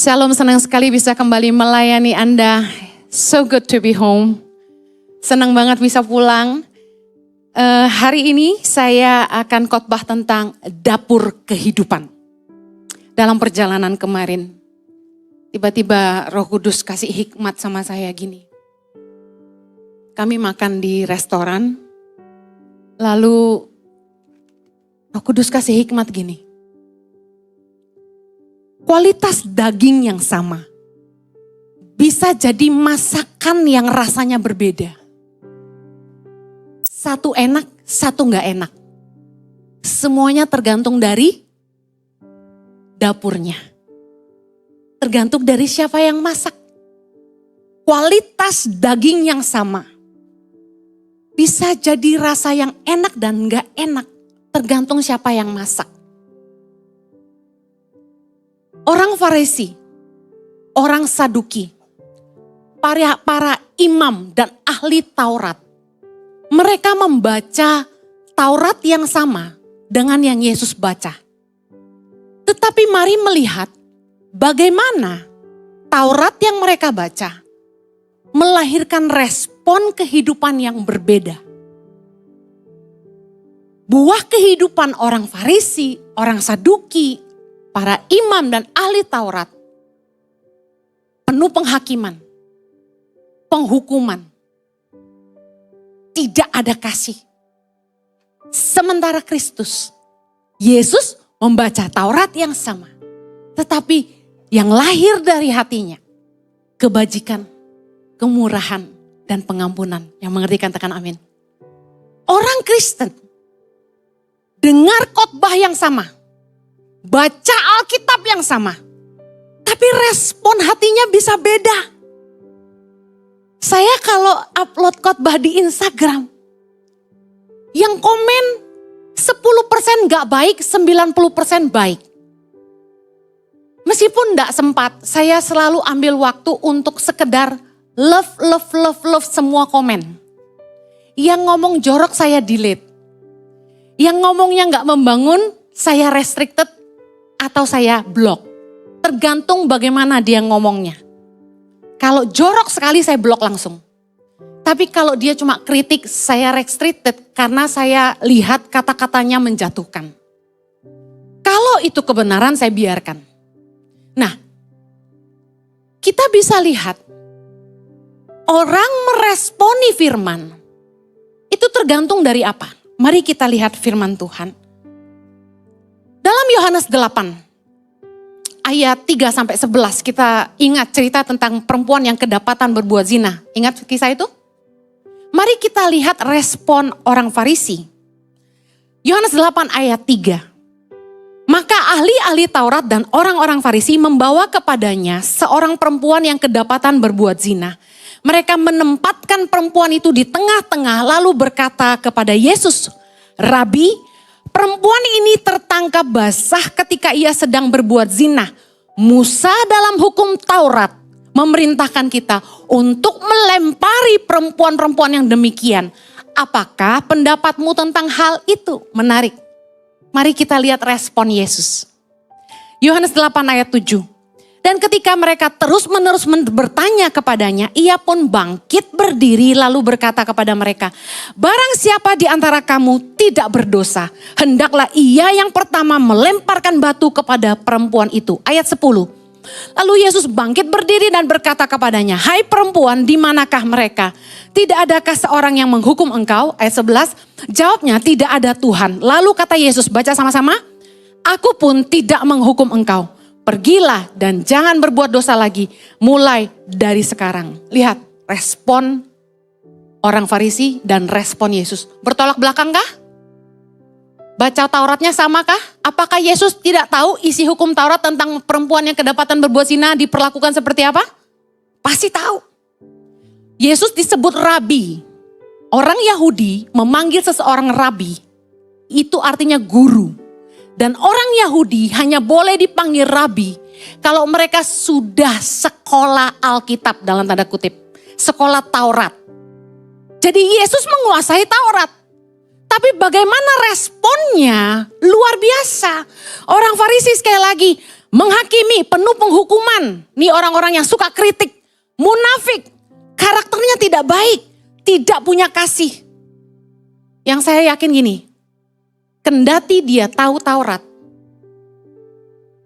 Shalom, senang sekali bisa kembali melayani Anda. So good to be home. Senang banget bisa pulang. Hari ini saya akan khotbah tentang dapur kehidupan. Dalam perjalanan kemarin, tiba-tiba Roh Kudus kasih hikmat sama saya gini. Kami makan di restoran, lalu Roh Kudus kasih hikmat gini. Kualitas daging yang sama bisa jadi masakan yang rasanya berbeda. Satu enak, satu gak enak. Semuanya tergantung dari dapurnya. Tergantung dari siapa yang masak. Kualitas daging yang sama bisa jadi rasa yang enak dan gak enak. Tergantung siapa yang masak. Orang Farisi, orang Saduki, para imam dan ahli Taurat, mereka membaca Taurat yang sama dengan yang Yesus baca. Tetapi mari melihat bagaimana Taurat yang mereka baca melahirkan respon kehidupan yang berbeda. Buah kehidupan orang Farisi, orang Saduki, para imam dan ahli Taurat penuh penghakiman, penghukuman, tidak ada kasih. Sementara Kristus, Yesus membaca Taurat yang sama, tetapi yang lahir dari hatinya, kebajikan, kemurahan, dan pengampunan. Yang mengerti katakan amin. Orang Kristen dengar khotbah yang sama, baca Alkitab yang sama, tapi respon hatinya bisa beda. Saya kalau upload khotbah di Instagram, yang komen 10% gak baik, 90% baik. Meskipun gak sempat, saya selalu ambil waktu untuk sekedar love semua komen. Yang ngomong jorok saya delete. Yang ngomongnya gak membangun, saya restricted atau saya blok. Tergantung bagaimana dia ngomongnya. Kalau jorok sekali saya blok langsung. Tapi kalau dia cuma kritik, saya restricted karena saya lihat kata-katanya menjatuhkan. Kalau itu kebenaran saya biarkan. Nah, kita bisa lihat orang meresponi firman itu tergantung dari apa? Mari kita lihat firman Tuhan. Dalam Yohanes 8 ayat 3-11 kita ingat cerita tentang perempuan yang kedapatan berbuat zina. Ingat kisah itu? Mari kita lihat respon orang Farisi. Yohanes 8 ayat 3. Maka ahli-ahli Taurat dan orang-orang Farisi membawa kepadanya seorang perempuan yang kedapatan berbuat zina. Mereka menempatkan perempuan itu di tengah-tengah lalu berkata kepada Yesus, Rabi, perempuan ini tertangkap basah ketika ia sedang berbuat zina. Musa dalam hukum Taurat memerintahkan kita untuk melempari perempuan-perempuan yang demikian. Apakah pendapatmu tentang hal itu? Menarik. Mari kita lihat respon Yesus. Yohanes 8 ayat 7. Dan ketika mereka terus-menerus bertanya kepadanya, ia pun bangkit berdiri lalu berkata kepada mereka, barang siapa di antara kamu tidak berdosa, hendaklah ia yang pertama melemparkan batu kepada perempuan itu. Ayat 10. Lalu Yesus bangkit berdiri dan berkata kepadanya, hai perempuan, di manakah mereka? Tidak adakah seorang yang menghukum engkau? Ayat 11. Jawabnya, tidak ada Tuhan. Lalu kata Yesus, baca sama-sama. Aku pun tidak menghukum engkau. Pergilah dan jangan berbuat dosa lagi mulai dari sekarang. Lihat respon orang Farisi dan respon Yesus. Bertolak belakang kah? Baca Tauratnya sama kah? Apakah Yesus tidak tahu isi hukum Taurat tentang perempuan yang kedapatan berbuat zina diperlakukan seperti apa? Pasti tahu. Yesus disebut Rabi. Orang Yahudi memanggil seseorang Rabi. Itu artinya guru. Dan orang Yahudi hanya boleh dipanggil Rabi kalau mereka sudah sekolah Alkitab dalam tanda kutip. Sekolah Taurat. Jadi Yesus menguasai Taurat. Tapi bagaimana responnya luar biasa. Orang Farisi sekali lagi menghakimi, penuh penghukuman. Nih orang-orang yang suka kritik, munafik, karakternya tidak baik, tidak punya kasih. Yang saya yakin gini, kendati dia tahu Taurat,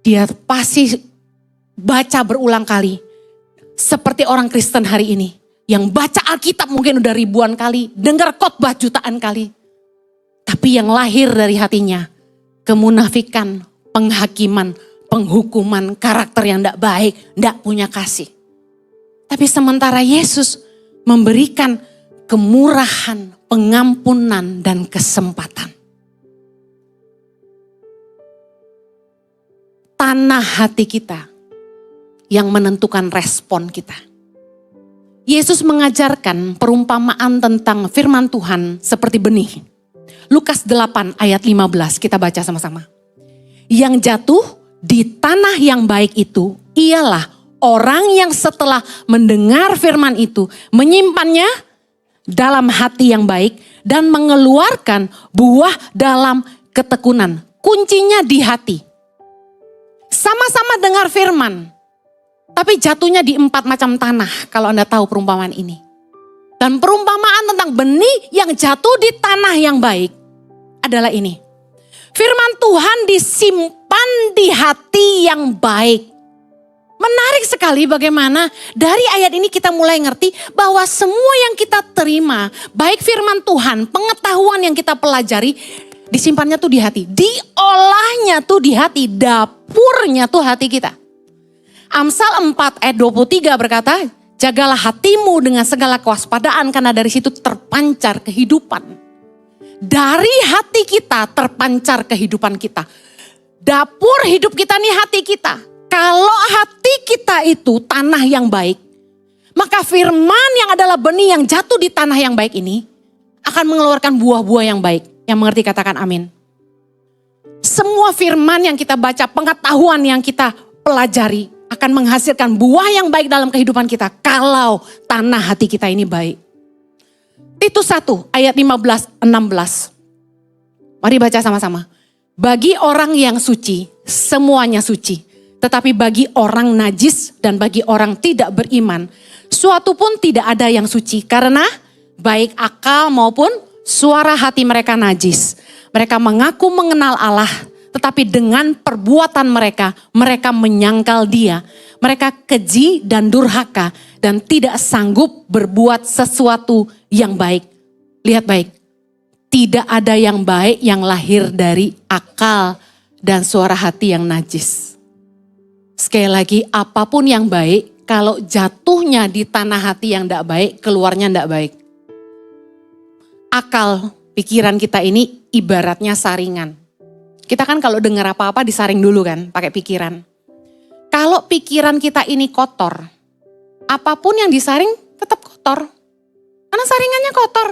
dia pasti baca berulang kali. Seperti orang Kristen hari ini, yang baca Alkitab mungkin udah ribuan kali, dengar khotbah jutaan kali. Tapi yang lahir dari hatinya, kemunafikan, penghakiman, penghukuman, karakter yang tidak baik, tidak punya kasih. Tapi sementara Yesus memberikan kemurahan, pengampunan, dan kesempatan. Tanah hati kita yang menentukan respon kita. Yesus mengajarkan perumpamaan tentang firman Tuhan seperti benih. Lukas 8 ayat 15 kita baca sama-sama. Yang jatuh di tanah yang baik itu ialah orang yang setelah mendengar firman itu menyimpannya dalam hati yang baik dan mengeluarkan buah dalam ketekunan. Kuncinya di hati. Sama-sama dengar firman, tapi jatuhnya di 4 macam tanah kalau Anda tahu perumpamaan ini. Dan perumpamaan tentang benih yang jatuh di tanah yang baik adalah ini. Firman Tuhan disimpan di hati yang baik. Menarik sekali bagaimana dari ayat ini kita mulai ngerti bahwa semua yang kita terima, baik firman Tuhan, pengetahuan yang kita pelajari, disimpannya tuh di hati. Diolahnya tuh di hati, dapurnya tuh hati kita. Amsal 4 ayat 23 berkata, jagalah hatimu dengan segala kewaspadaan karena dari situ terpancar kehidupan. Dari hati kita terpancar kehidupan kita. Dapur hidup kita nih hati kita. Kalau hati kita itu tanah yang baik, maka firman yang adalah benih yang jatuh di tanah yang baik ini akan mengeluarkan buah-buah yang baik. Yang mengerti katakan amin. Semua firman yang kita baca, pengetahuan yang kita pelajari akan menghasilkan buah yang baik dalam kehidupan kita kalau tanah hati kita ini baik. Titus 1 ayat 15-16. Mari baca sama-sama. Bagi orang yang suci, semuanya suci. Tetapi bagi orang najis dan bagi orang tidak beriman, suatu pun tidak ada yang suci. Karena baik akal maupun suara hati mereka najis. Mereka mengaku mengenal Allah, tetapi dengan perbuatan mereka, mereka menyangkal Dia. Mereka keji dan durhaka dan tidak sanggup berbuat sesuatu yang baik. Lihat baik, tidak ada yang baik yang lahir dari akal dan suara hati yang najis. Sekali lagi, apapun yang baik, kalau jatuhnya di tanah hati yang tidak baik, keluarnya tidak baik. Akal, pikiran kita ini ibaratnya saringan. Kita kan kalau dengar apa-apa disaring dulu kan, pakai pikiran. Kalau pikiran kita ini kotor, apapun yang disaring tetap kotor. Karena saringannya kotor.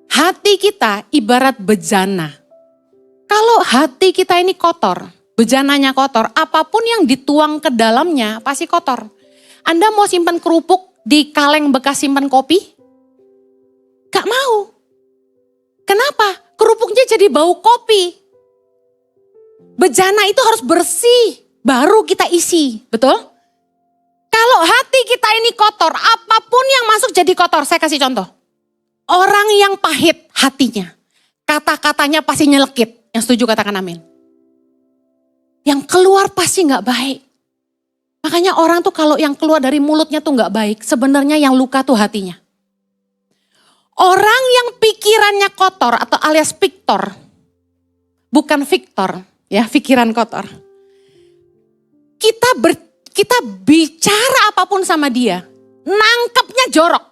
Hati kita ibarat bejana. Kalau hati kita ini kotor, bejananya kotor, apapun yang dituang ke dalamnya pasti kotor. Anda mau simpan kerupuk di kaleng bekas simpan kopi? Gak mau. Kenapa? Kerupuknya jadi bau kopi. Bejana itu harus bersih, baru kita isi, betul? Kalau hati kita ini kotor, apapun yang masuk jadi kotor. Saya kasih contoh. Orang yang pahit hatinya, kata-katanya pasti nyelekit. Yang setuju katakan amin. Yang keluar pasti gak baik. Makanya orang tuh kalau yang keluar dari mulutnya tuh gak baik, sebenarnya yang luka tuh hatinya. Orang yang pikirannya kotor atau alias piktor, bukan Victor, ya pikiran kotor. Kita bicara apapun sama dia, nangkepnya jorok.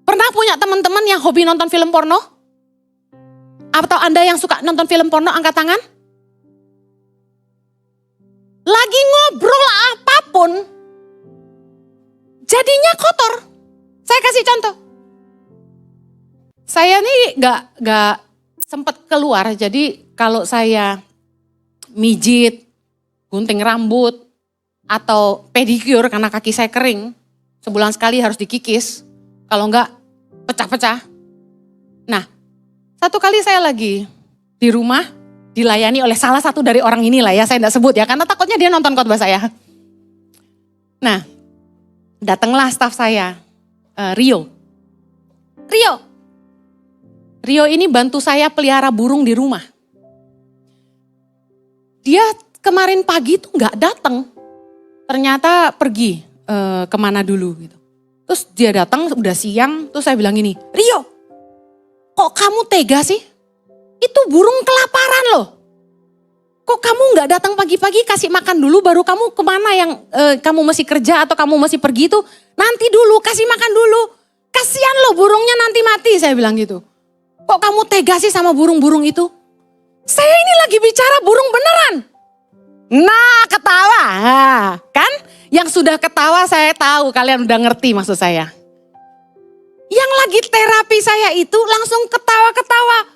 Pernah punya teman-teman yang hobi nonton film porno? Atau Anda yang suka nonton film porno angkat tangan? Lagi ngobrol apapun, jadinya kotor. Saya kasih contoh. Saya nih gak sempat keluar, jadi kalau saya mijit, gunting rambut, atau pedicure karena kaki saya kering, sebulan sekali harus dikikis, kalau enggak pecah-pecah. Nah, satu kali saya lagi di rumah, dilayani oleh salah satu dari orang inilah ya, saya enggak sebut ya, karena takutnya dia nonton khotbah saya. Nah, datanglah staf saya, Rio. Rio ini bantu saya pelihara burung di rumah. Dia kemarin pagi tuh nggak datang, ternyata pergi kemana dulu gitu. Terus dia datang udah siang, terus saya bilang gini, Rio, kok kamu tega sih? Itu burung kelaparan loh. Kok kamu nggak datang pagi-pagi kasih makan dulu, baru kamu kemana yang kamu masih kerja atau kamu masih pergi itu, nanti dulu kasih makan dulu. Kasihan loh burungnya nanti mati, saya bilang gitu. Kok kamu tega sih sama burung-burung itu? Saya ini lagi bicara burung beneran. Nah, ketawa. Nah, kan? Yang sudah ketawa saya tahu kalian udah ngerti maksud saya. Yang lagi terapi saya itu langsung ketawa-ketawa.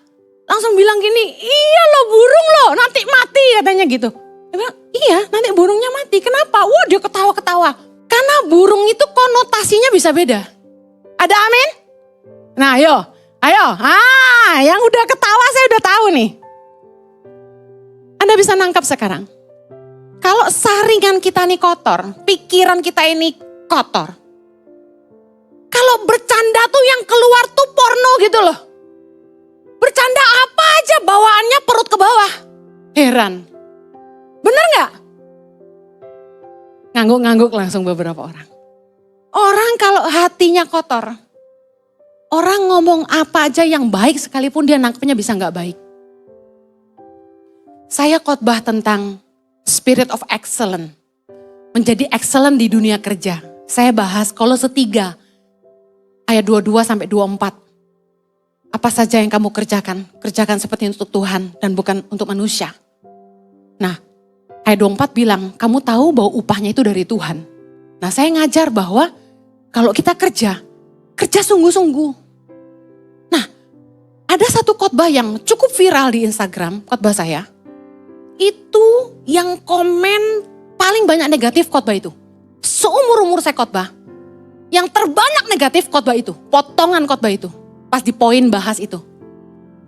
Langsung bilang gini, iya loh burung loh nanti mati katanya gitu. Dia bilang, iya nanti burungnya mati. Kenapa? Wah dia ketawa-ketawa. Karena burung itu konotasinya bisa beda. Ada amin? Nah ayo. Yang udah ketawa saya udah tahu nih. Anda bisa nangkap sekarang. Kalau saringan kita nih kotor, pikiran kita ini kotor. Kalau bercanda tuh yang keluar tuh porno gitu loh. Bercanda apa aja bawaannya perut ke bawah. Heran. Bener gak? Ngangguk-ngangguk langsung beberapa orang. Orang kalau hatinya kotor, orang ngomong apa aja yang baik sekalipun dia nangkepnya bisa gak baik. Saya khotbah tentang spirit of excellence. Menjadi excellent di dunia kerja. Saya bahas Kolose 3 ayat 22 sampai 24. Apa saja yang kamu kerjakan, kerjakan seperti untuk Tuhan dan bukan untuk manusia. Nah, ayat 24 bilang, kamu tahu bahwa upahnya itu dari Tuhan. Nah, saya ngajar bahwa kalau kita kerja sungguh-sungguh. Nah, ada satu khotbah yang cukup viral di Instagram, khotbah saya. Itu yang komen paling banyak negatif khotbah itu. Seumur-umur saya khotbah, yang terbanyak negatif khotbah itu, potongan khotbah itu. Pas di poin bahas itu.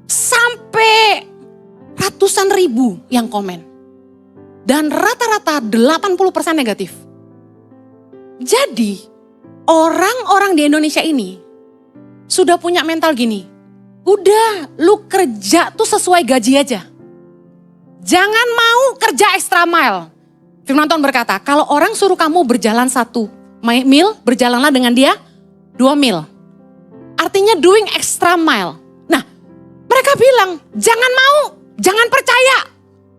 Sampai ratusan ribu yang komen. Dan rata-rata 80% negatif. Jadi orang-orang di Indonesia ini sudah punya mental gini. Udah lu kerja tuh sesuai gaji aja. Jangan mau kerja extra mile. Firman Tuhan berkata, kalau orang suruh kamu berjalan 1 mil, berjalanlah dengan dia 2 mil. Artinya doing extra mile. Nah, mereka bilang, jangan mau, jangan percaya.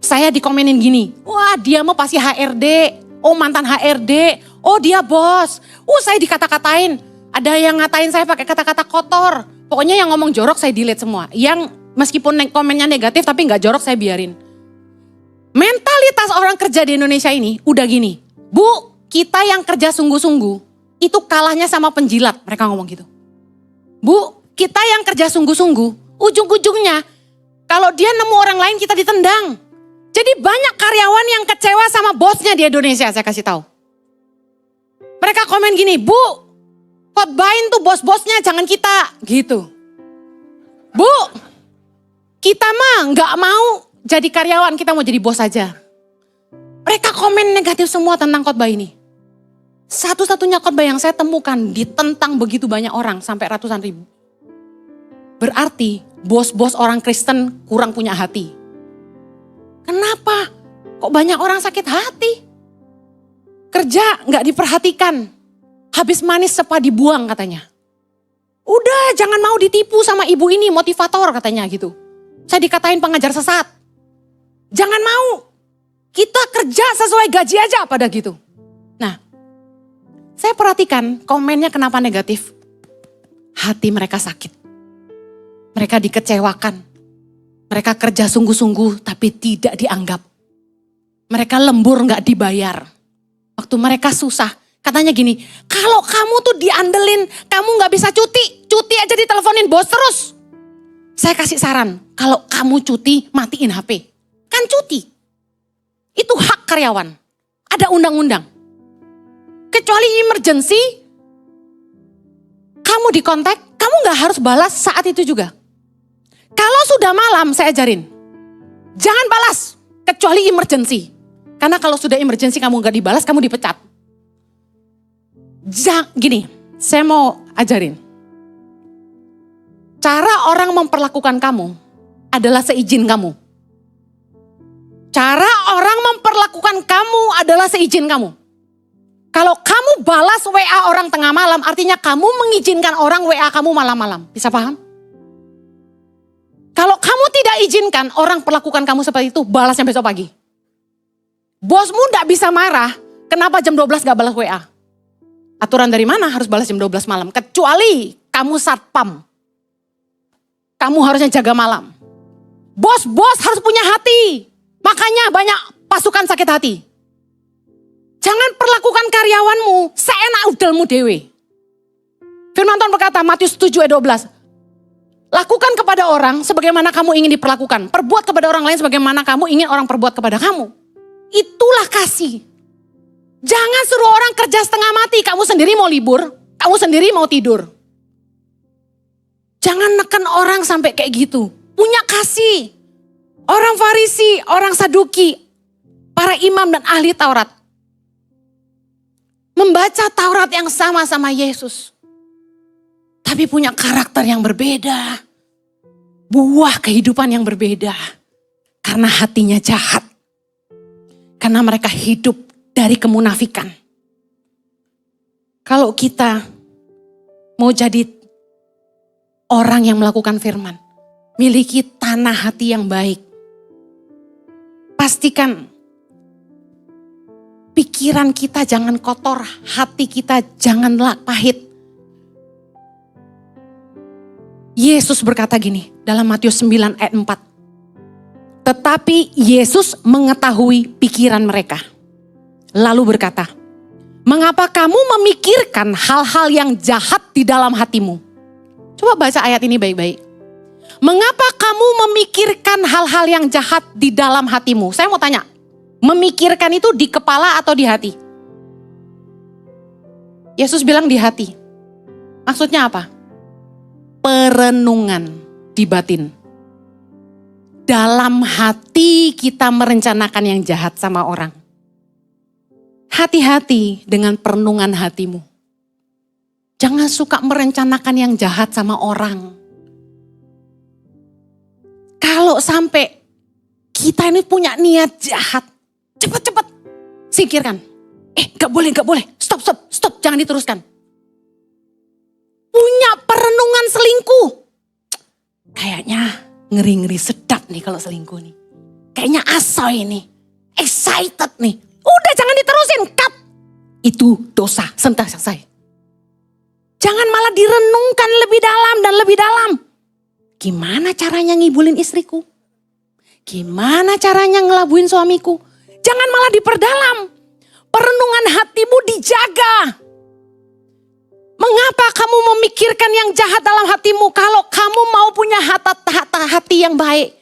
Saya dikomenin gini, wah dia mau pasti HRD, oh mantan HRD, oh dia bos. Saya dikata-katain, ada yang ngatain saya pakai kata-kata kotor. Pokoknya yang ngomong jorok saya delete semua. Yang meskipun komennya negatif tapi gak jorok saya biarin. Mentalitas orang kerja di Indonesia ini udah gini, Bu, kita yang kerja sungguh-sungguh, itu kalahnya sama penjilat, mereka ngomong gitu. Bu, kita yang kerja sungguh-sungguh, ujung-ujungnya kalau dia nemu orang lain kita ditendang. Jadi banyak karyawan yang kecewa sama bosnya di Indonesia, saya kasih tahu. Mereka komen gini, Bu, khotbahin tuh bos-bosnya, jangan kita, gitu. Bu, kita mah nggak mau jadi karyawan, kita mau jadi bos aja. Mereka komen negatif semua tentang khotbah ini. Satu-satunya khotbah yang saya temukan ditentang begitu banyak orang sampai ratusan ribu. Berarti bos-bos orang Kristen kurang punya hati. Kenapa? Kok banyak orang sakit hati? Kerja gak diperhatikan. Habis manis sepa dibuang katanya. Udah jangan mau ditipu sama ibu ini motivator katanya gitu. Saya dikatain pengajar sesat. Jangan mau. Kita kerja sesuai gaji aja pada gitu. Nah, saya perhatikan komennya kenapa negatif. Hati mereka sakit. Mereka dikecewakan. Mereka kerja sungguh-sungguh tapi tidak dianggap. Mereka lembur gak dibayar. Waktu mereka susah. Katanya gini, kalau kamu tuh diandelin, kamu gak bisa cuti. Cuti aja diteleponin bos terus. Saya kasih saran, kalau kamu cuti matiin HP. Kan cuti. Itu hak karyawan. Ada undang-undang. Kecuali emergency, kamu dikontak, kamu gak harus balas saat itu juga. Kalau sudah malam, saya ajarin. Jangan balas, kecuali emergency. Karena kalau sudah emergency kamu gak dibalas, kamu dipecat. Gini, saya mau ajarin. Cara orang memperlakukan kamu adalah seizin kamu. Cara orang memperlakukan kamu adalah seizin kamu. Kalau kamu balas WA orang tengah malam, artinya kamu mengizinkan orang WA kamu malam-malam. Bisa paham? Kalau kamu tidak izinkan orang perlakukan kamu seperti itu, balasnya besok pagi. Bosmu gak bisa marah, kenapa jam 12 gak balas WA? Aturan dari mana harus balas jam 12 malam? Kecuali kamu satpam. Kamu harusnya jaga malam. Bos harus punya hati. Makanya banyak pasukan sakit hati. Jangan perlakukan karyawanmu seenak udelmu dewe. Firman Tuhan berkata, Matius 7 ayat 12. Lakukan kepada orang sebagaimana kamu ingin diperlakukan. Perbuat kepada orang lain sebagaimana kamu ingin orang perbuat kepada kamu. Itulah kasih. Jangan suruh orang kerja setengah mati. Kamu sendiri mau libur, kamu sendiri mau tidur. Jangan neken orang sampai kayak gitu. Punya kasih. Orang Farisi, orang Saduki, para imam dan ahli Taurat. Membaca Taurat yang sama Yesus. Tapi punya karakter yang berbeda. Buah kehidupan yang berbeda. Karena hatinya jahat. Karena mereka hidup dari kemunafikan. Kalau kita mau jadi orang yang melakukan firman, miliki tanah hati yang baik. Pastikan pikiran kita jangan kotor, hati kita janganlah pahit. Yesus berkata gini dalam Matius 9 ayat 4. Tetapi Yesus mengetahui pikiran mereka. Lalu berkata, mengapa kamu memikirkan hal-hal yang jahat di dalam hatimu? Coba baca ayat ini baik-baik. Mengapa kamu memikirkan hal-hal yang jahat di dalam hatimu? Saya mau tanya, memikirkan itu di kepala atau di hati? Yesus bilang di hati. Maksudnya apa? Perenungan di batin. Dalam hati kita merencanakan yang jahat sama orang. Hati-hati dengan perenungan hatimu. Jangan suka merencanakan yang jahat sama orang. Kalau sampai kita ini punya niat jahat, cepat-cepat singkirkan. Gak boleh, stop, jangan diteruskan. Punya perenungan selingkuh. Kayaknya ngeri-ngeri sedap nih kalau selingkuh nih. Kayaknya asoy nih, excited nih. Udah jangan diterusin, cut. Itu dosa, selesai. Jangan malah direnungkan lebih dalam dan lebih dalam. Gimana caranya ngibulin istriku? Gimana caranya ngelabuin suamiku? Jangan malah diperdalam. Perenungan hatimu dijaga. Mengapa kamu memikirkan yang jahat dalam hatimu? Kalau kamu mau punya hati yang baik,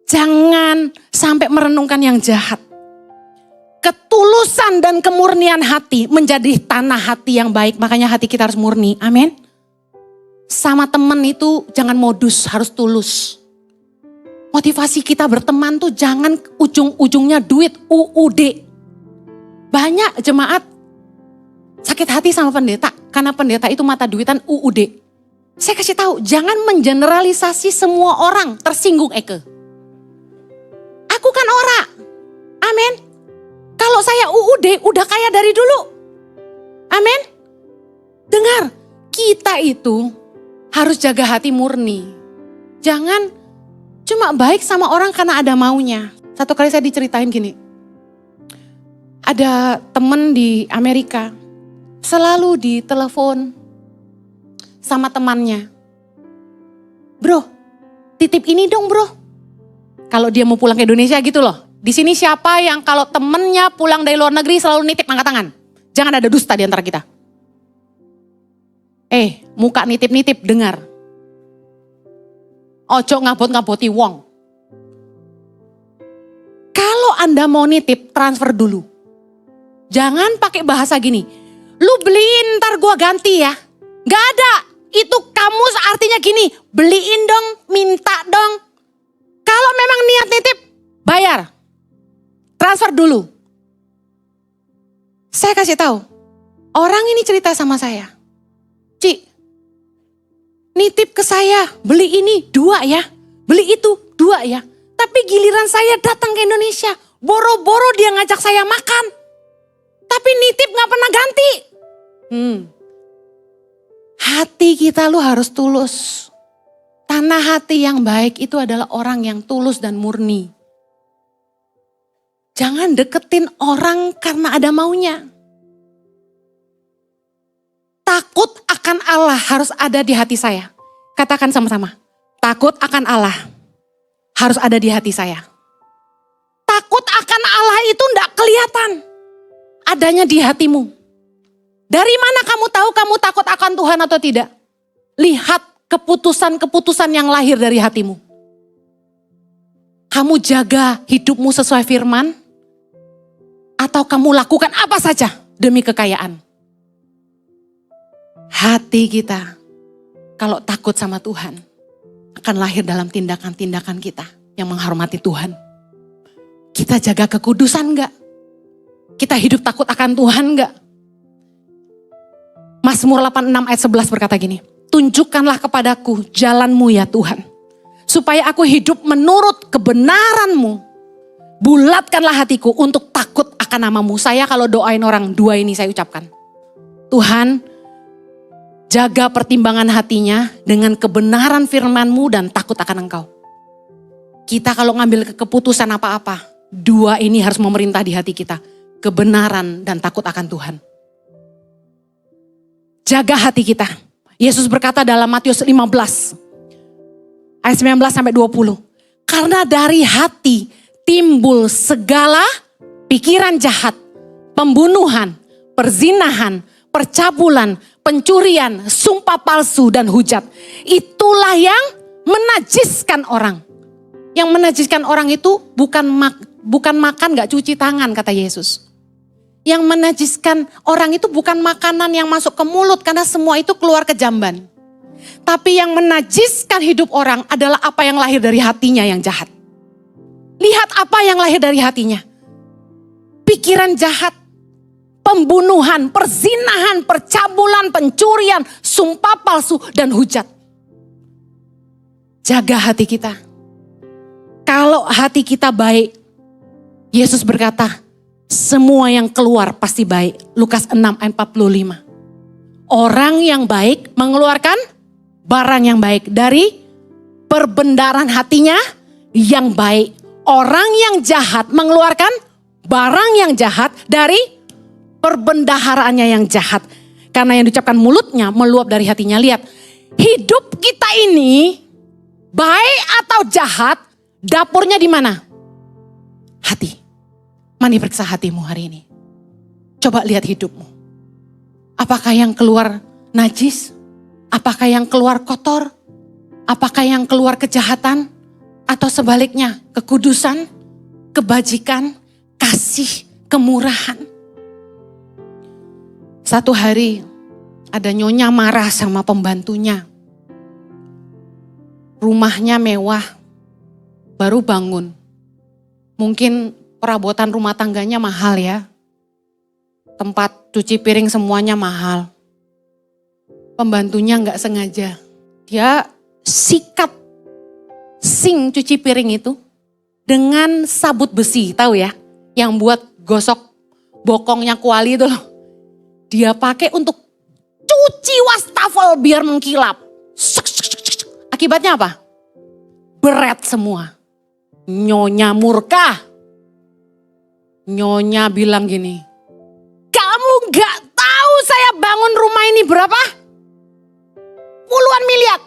jangan sampai merenungkan yang jahat. Ketulusan dan kemurnian hati menjadi tanah hati yang baik. Makanya hati kita harus murni. Amin. Sama teman itu jangan modus, harus tulus. Motivasi kita berteman tuh jangan ujung-ujungnya duit, UUD. Banyak jemaat sakit hati sama pendeta. Karena pendeta itu mata duitan UUD. Saya kasih tahu, jangan mengeneralisasi semua orang tersinggung Eke. Aku kan ora. Amin. Kalau saya UUD udah kaya dari dulu. Amin. Dengar, kita itu harus jaga hati murni. Jangan cuma baik sama orang karena ada maunya. Satu kali saya diceritain gini. Ada temen di Amerika. Selalu ditelepon sama temannya. Bro, titip ini dong bro. Kalau dia mau pulang ke Indonesia gitu loh. Di sini siapa yang kalau temennya pulang dari luar negeri selalu nitip angkat tangan. Jangan ada dusta di antara kita. Muka nitip-nitip, dengar. Ojo ngabot-ngaboti wong. Kalau Anda mau nitip, transfer dulu. Jangan pakai bahasa gini. Lu beliin ntar gua ganti ya. Gak ada. Itu kamus artinya gini. Beliin dong, minta dong. Kalau memang niat nitip, bayar, transfer dulu. Saya kasih tahu, orang ini cerita sama saya, Ci, nitip ke saya, beli ini 2 ya, beli itu 2 ya. Tapi giliran saya datang ke Indonesia, boro-boro dia ngajak saya makan. Tapi nitip gak pernah ganti. Hati kita lu harus tulus. Tanah hati yang baik itu adalah orang yang tulus dan murni. Jangan deketin orang karena ada maunya. Takut akan Allah harus ada di hati saya. Katakan sama-sama. Takut akan Allah harus ada di hati saya. Takut akan Allah itu enggak kelihatan. Adanya di hatimu. Dari mana kamu tahu kamu takut akan Tuhan atau tidak? Lihat keputusan-keputusan yang lahir dari hatimu. Kamu jaga hidupmu sesuai firman? Atau kamu lakukan apa saja demi kekayaan? Hati kita kalau takut sama Tuhan akan lahir dalam tindakan-tindakan kita yang menghormati Tuhan. Kita jaga kekudusan enggak? Kita hidup takut akan Tuhan enggak? Mazmur 86 ayat 11 berkata gini, tunjukkanlah kepadaku jalanmu ya Tuhan, supaya aku hidup menurut kebenaranmu. Bulatkanlah hatiku untuk takut akan namamu. Saya kalau doain orang 2 ini saya ucapkan. Tuhan, jaga pertimbangan hatinya dengan kebenaran firman-Mu dan takut akan Engkau. Kita kalau ngambil keputusan apa-apa, 2 ini harus memerintah di hati kita. Kebenaran dan takut akan Tuhan. Jaga hati kita. Yesus berkata dalam Matius 15 ayat 19 sampai 20. Karena dari hati timbul segala pikiran jahat, pembunuhan, perzinahan, percabulan, pencurian, sumpah palsu dan hujat. Itulah yang menajiskan orang. Yang menajiskan orang itu bukan makan gak cuci tangan kata Yesus. Yang menajiskan orang itu bukan makanan yang masuk ke mulut karena semua itu keluar ke jamban. Tapi yang menajiskan hidup orang adalah apa yang lahir dari hatinya yang jahat. Lihat apa yang lahir dari hatinya. Pikiran jahat, pembunuhan, perzinahan, percabulan, pencurian, sumpah palsu dan hujat. Jaga hati kita. Kalau hati kita baik, Yesus berkata, semua yang keluar pasti baik. Lukas 6 ayat 45. Orang yang baik mengeluarkan barang yang baik dari perbendaharaan hatinya yang baik. Orang yang jahat mengeluarkan barang yang jahat dari perbendaharaannya yang jahat. Karena yang diucapkan mulutnya meluap dari hatinya. Lihat, hidup kita ini baik atau jahat, dapurnya di mana? Hati. Mari periksa hatimu hari ini. Coba lihat hidupmu. Apakah yang keluar najis? Apakah yang keluar kotor? Apakah yang keluar kejahatan? Atau sebaliknya kekudusan, kebajikan, kasih, kemurahan. Satu hari ada nyonya marah sama pembantunya. Rumahnya mewah, baru bangun. Mungkin perabotan rumah tangganya mahal ya. Tempat cuci piring semuanya mahal. Pembantunya nggak sengaja. Dia sikat sink cuci piring itu dengan sabut besi, tahu ya? Yang buat gosok bokongnya kuali itu loh. Dia pakai untuk cuci wastafel biar mengkilap. Akibatnya apa? Berat semua. Nyonya murka. Nyonya bilang gini, kamu gak tahu saya bangun rumah ini berapa? Puluhan miliar.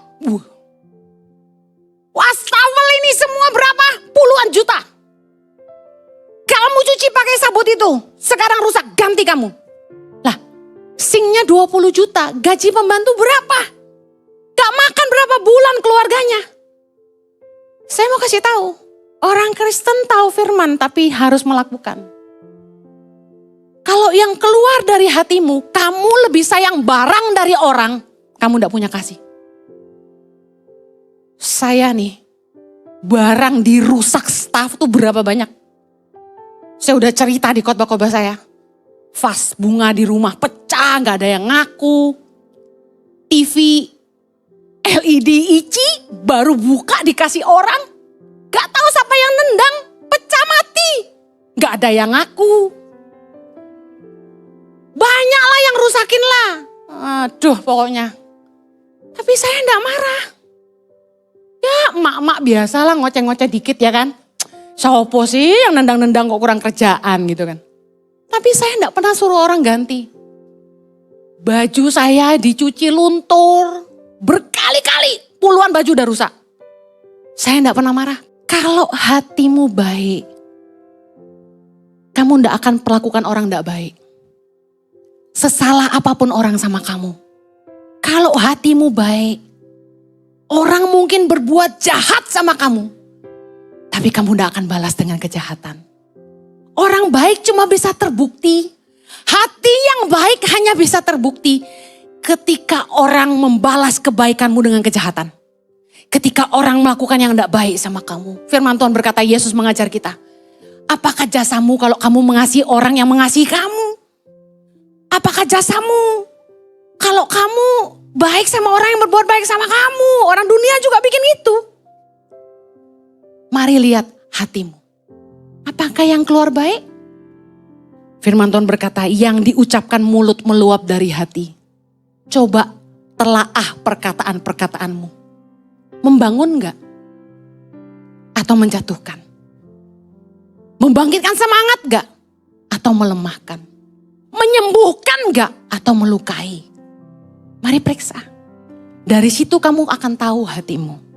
Wastafel ini semua berapa? Puluhan juta. Kamu cuci pakai sabut itu, sekarang rusak, ganti kamu. Lah, sinknya 20 juta, gaji pembantu berapa? Gak makan berapa bulan keluarganya? Saya mau kasih tahu, orang Kristen tahu firman tapi harus melakukan. Kalau yang keluar dari hatimu, kamu lebih sayang barang dari orang, kamu gak punya kasih. Saya nih, barang dirusak staff tuh berapa banyak. Saya udah cerita di khotbah-khotbah saya. Vas bunga di rumah pecah, gak ada yang ngaku. TV LED ICI baru buka dikasih orang. Gak tahu siapa yang nendang, pecah mati. Gak ada yang ngaku. Banyak lah yang rusakin lah. Aduh pokoknya. Tapi saya enggak marah. Ya emak-emak biasa lah ngoceh-ngoceh dikit ya kan. Sopo sih yang nendang-nendang kok kurang kerjaan gitu kan. Tapi saya enggak pernah suruh orang ganti. Baju saya dicuci luntur. Berkali-kali puluhan baju udah rusak. Saya enggak pernah marah. Kalau hatimu baik, kamu enggak akan perlakukan orang enggak baik. Sesalah apapun orang sama kamu. Kalau hatimu baik, orang mungkin berbuat jahat sama kamu. Tapi kamu tidak akan balas dengan kejahatan. Orang baik cuma bisa terbukti. Hati yang baik hanya bisa terbukti ketika orang membalas kebaikanmu dengan kejahatan. Ketika orang melakukan yang tidak baik sama kamu. Firman Tuhan berkata, Yesus mengajar kita. Apakah jasamu kalau kamu mengasihi orang yang mengasihi kamu? Apakah jasamu kalau kamu baik sama orang yang berbuat baik sama kamu? Orang dunia juga bikin itu. Mari lihat hatimu. Apakah yang keluar baik? Firman Tuhan berkata, yang diucapkan mulut meluap dari hati. Coba telaah perkataan-perkataanmu. Membangun enggak? Atau menjatuhkan? Membangkitkan semangat enggak? Atau melemahkan? Menyembuhkan enggak? Atau melukai? Mari periksa. Dari situ kamu akan tahu hatimu.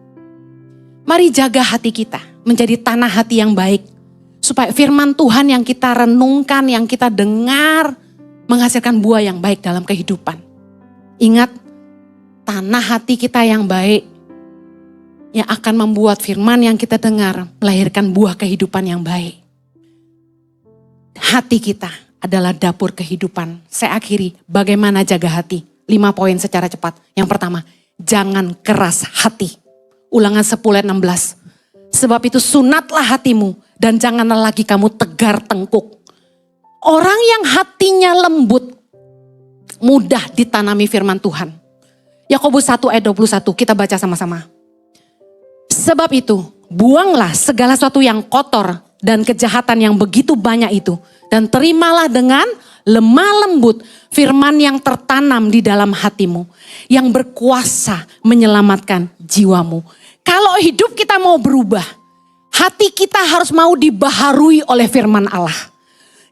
Mari jaga hati kita menjadi tanah hati yang baik. Supaya firman Tuhan yang kita renungkan, yang kita dengar, menghasilkan buah yang baik dalam kehidupan. Ingat, tanah hati kita yang baik, yang akan membuat firman yang kita dengar, melahirkan buah kehidupan yang baik. Hati kita adalah dapur kehidupan. Saya akhiri, bagaimana jaga hati. 5 poin secara cepat. Yang pertama, jangan keras hati. Ulangan 10 ayat 16. Sebab itu sunatlah hatimu dan janganlah lagi kamu tegar tengkuk. Orang yang hatinya lembut mudah ditanami firman Tuhan. Yakobus 1 ayat 21 kita baca sama-sama. Sebab itu buanglah segala sesuatu yang kotor dan kejahatan yang begitu banyak itu. Dan terimalah dengan lemah lembut firman yang tertanam di dalam hatimu. Yang berkuasa menyelamatkan jiwamu. Kalau hidup kita mau berubah, hati kita harus mau dibaharui oleh firman Allah.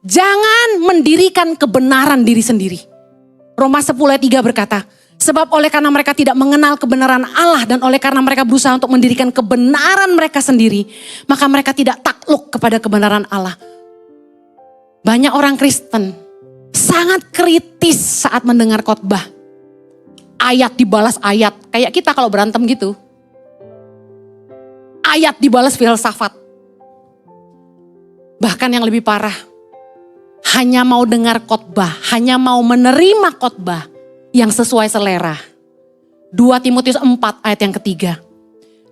Jangan mendirikan kebenaran diri sendiri. Roma 10 ayat 3 berkata, sebab oleh karena mereka tidak mengenal kebenaran Allah dan oleh karena mereka berusaha untuk mendirikan kebenaran mereka sendiri, maka mereka tidak takluk kepada kebenaran Allah. Banyak orang Kristen sangat kritis saat mendengar khotbah. Ayat dibalas ayat, kayak kita kalau berantem gitu. Ayat dibalas filsafat. Bahkan yang lebih parah, hanya mau dengar khotbah, hanya mau menerima khotbah yang sesuai selera. 2 Timotius 4 ayat yang ketiga.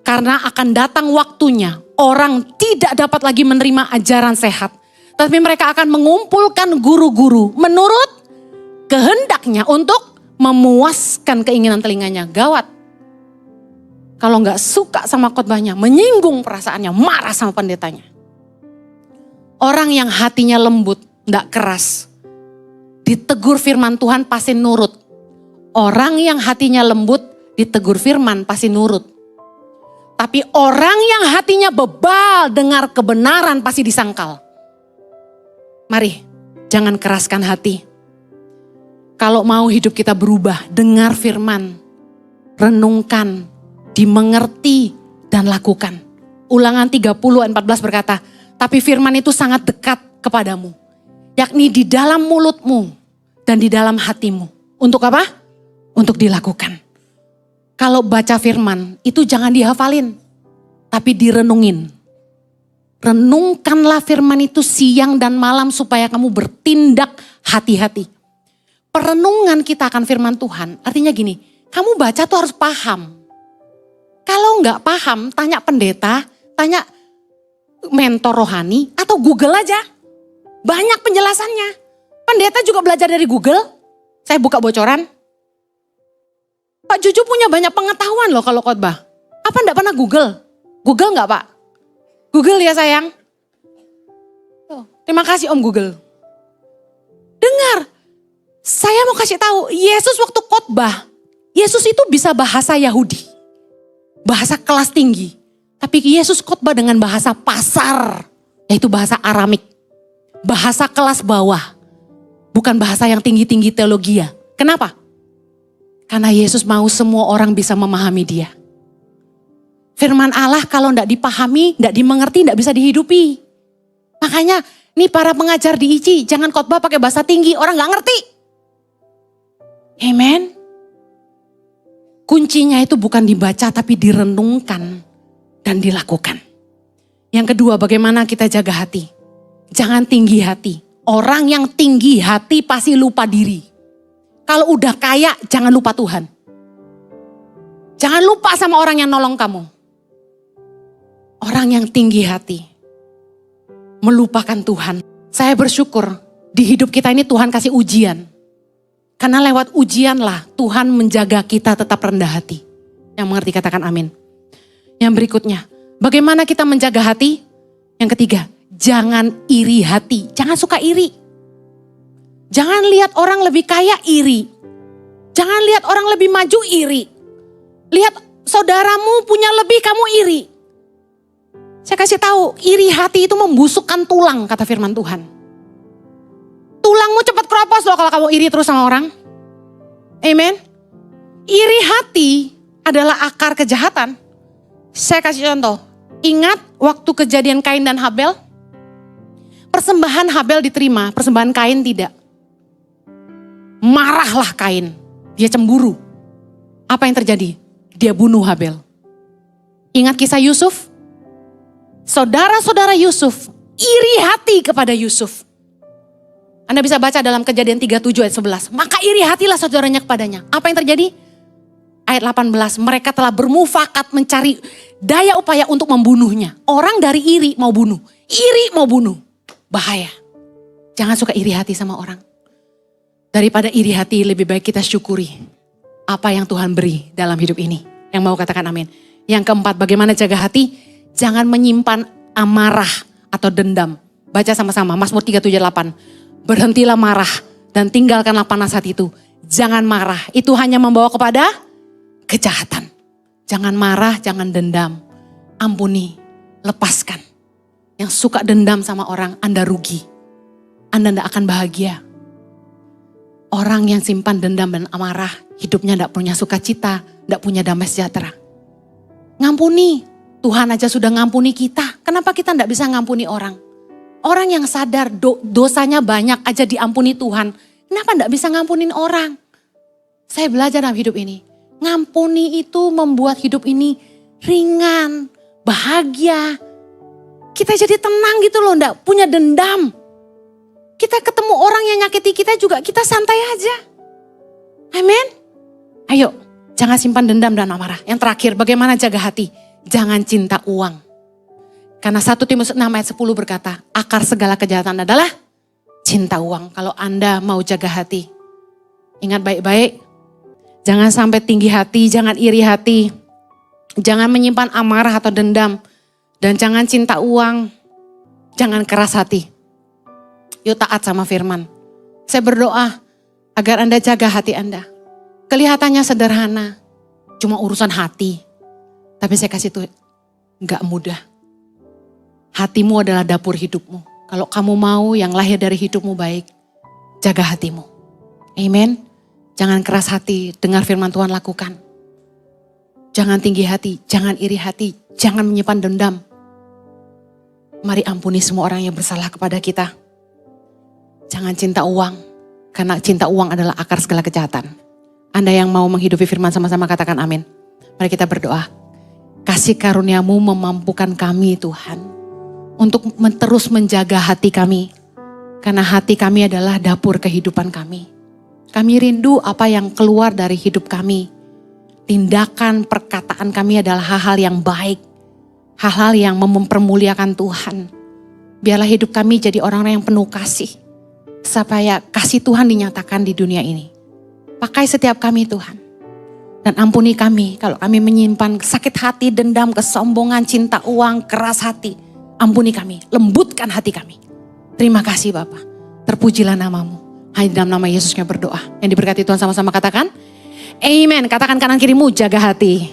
Karena akan datang waktunya orang tidak dapat lagi menerima ajaran sehat. Tapi mereka akan mengumpulkan guru-guru menurut kehendaknya untuk memuaskan keinginan telinganya. Gawat. Kalau nggak suka sama khotbahnya, menyinggung perasaannya, marah sama pendetanya. Orang yang hatinya lembut, nggak keras, ditegur firman Tuhan pasti nurut. Orang yang hatinya lembut, ditegur firman pasti nurut. Tapi orang yang hatinya bebal dengar kebenaran pasti disangkal. Mari, jangan keraskan hati. Kalau mau hidup kita berubah, dengar firman, renungkan, dimengerti dan lakukan. Ulangan 30 ayat 14 berkata, tapi firman itu sangat dekat kepadamu. Yakni di dalam mulutmu dan di dalam hatimu. Untuk apa? Untuk dilakukan. Kalau baca firman itu jangan dihafalin, tapi direnungin. Renungkanlah firman itu siang dan malam supaya kamu bertindak hati-hati. Perenungan kita akan firman Tuhan artinya gini, kamu baca tuh harus paham. Kalau nggak paham, tanya pendeta, tanya mentor rohani atau Google aja. Banyak penjelasannya. Pendeta juga belajar dari Google. Saya buka bocoran. Pak Juju punya banyak pengetahuan loh kalau khotbah. Apa enggak pernah Google? Google enggak Pak? Google ya sayang. Terima kasih Om Google. Dengar, saya mau kasih tahu, Yesus waktu khotbah, Yesus itu bisa bahasa Yahudi. Bahasa kelas tinggi. Tapi Yesus khotbah dengan bahasa pasar, yaitu bahasa Aramik. Bahasa kelas bawah. Bukan bahasa yang tinggi-tinggi teologia. Kenapa? Karena Yesus mau semua orang bisa memahami dia. Firman Allah kalau tidak dipahami, tidak dimengerti, tidak bisa dihidupi. Makanya nih para pengajar di ICI, jangan khotbah pakai bahasa tinggi, orang gak ngerti. Amen. Kuncinya itu bukan dibaca tapi direnungkan dan dilakukan. Yang kedua, bagaimana kita jaga hati? Jangan tinggi hati. Orang yang tinggi hati pasti lupa diri. Kalau udah kaya, jangan lupa Tuhan. Jangan lupa sama orang yang nolong kamu. Orang yang tinggi hati melupakan Tuhan. Saya bersyukur di hidup kita ini Tuhan kasih ujian. Karena lewat ujianlah Tuhan menjaga kita tetap rendah hati. Yang mengerti katakan amin. Yang berikutnya, bagaimana kita menjaga hati? Yang ketiga, jangan iri hati. Jangan suka iri. Jangan lihat orang lebih kaya iri. Jangan lihat orang lebih maju iri. Lihat saudaramu punya lebih, kamu iri. Saya kasih tahu, iri hati itu membusukkan tulang, kata firman Tuhan. Tulangmu cepat keropos loh kalau kamu iri terus sama orang. Amen. Iri hati adalah akar kejahatan. Saya kasih contoh. Ingat waktu kejadian Kain dan Habel? Persembahan Habel diterima, persembahan Kain tidak. Marahlah Kain. Dia cemburu. Apa yang terjadi? Dia bunuh Habel. Ingat kisah Yusuf? Saudara-saudara Yusuf iri hati kepada Yusuf. Anda bisa baca dalam Kejadian 37 ayat 11. Maka iri hatilah saudaranya kepadanya. Apa yang terjadi? Ayat 18, mereka telah bermufakat mencari daya upaya untuk membunuhnya. Orang dari iri mau bunuh. Iri mau bunuh. Bahaya. Jangan suka iri hati sama orang. Daripada iri hati lebih baik kita syukuri apa yang Tuhan beri dalam hidup ini. Yang mau katakan amin. Yang keempat, bagaimana jaga hati? Jangan menyimpan amarah atau dendam. Baca sama-sama Mazmur 378. Berhentilah marah dan tinggalkanlah panas hati itu. Jangan marah, itu hanya membawa kepada kejahatan. Jangan marah, jangan dendam. Ampuni, lepaskan. Yang suka dendam sama orang, Anda rugi. Anda tidak akan bahagia. Orang yang simpan dendam dan amarah, hidupnya tidak punya sukacita, tidak punya damai sejahtera. Ngampuni. Tuhan aja sudah ngampuni kita. Kenapa kita tidak bisa ngampuni orang? Orang yang sadar dosanya banyak aja diampuni Tuhan. Kenapa tidak bisa ngampunin orang? Saya belajar dalam hidup ini. Ngampuni itu membuat hidup ini ringan, bahagia. Kita jadi tenang gitu loh, tidak punya dendam. Kita ketemu orang yang nyakiti kita juga, kita santai aja. Amin. Ayo, jangan simpan dendam dan amarah. Yang terakhir, bagaimana jaga hati? Jangan cinta uang. Karena 1 Timotius 6 ayat 10 berkata, akar segala kejahatan adalah cinta uang. Kalau Anda mau jaga hati, ingat baik-baik. Jangan sampai tinggi hati, jangan iri hati. Jangan menyimpan amarah atau dendam. Dan jangan cinta uang. Jangan keras hati. Yuk taat sama firman. Saya berdoa agar Anda jaga hati Anda. Kelihatannya sederhana, cuma urusan hati. Tapi saya kasih tuh, gak mudah. Hatimu adalah dapur hidupmu. Kalau kamu mau yang lahir dari hidupmu baik, jaga hatimu. Amen. Jangan keras hati, dengar firman Tuhan lakukan. Jangan tinggi hati, jangan iri hati, jangan menyimpan dendam. Mari ampuni semua orang yang bersalah kepada kita. Jangan cinta uang, karena cinta uang adalah akar segala kejahatan. Anda yang mau menghidupi firman sama-sama katakan amin. Mari kita berdoa. Kasih karuniamu memampukan kami Tuhan. Untuk terus menjaga hati kami. Karena hati kami adalah dapur kehidupan kami. Kami rindu apa yang keluar dari hidup kami. Tindakan, perkataan kami adalah hal-hal yang baik. hal-hal yang mempermuliakan Tuhan. Biarlah hidup kami jadi orang-orang yang penuh kasih. Supaya kasih Tuhan dinyatakan di dunia ini. Pakai setiap kami Tuhan. Dan ampuni kami kalau kami menyimpan sakit hati, dendam, kesombongan, cinta uang, keras hati. Ampuni kami, lembutkan hati kami. Terima kasih Bapa. Terpujilah namamu. Hanya dalam nama Yesus kami berdoa. Yang diberkati Tuhan sama-sama katakan. Amen. Katakan kanan kirimu, jaga hati.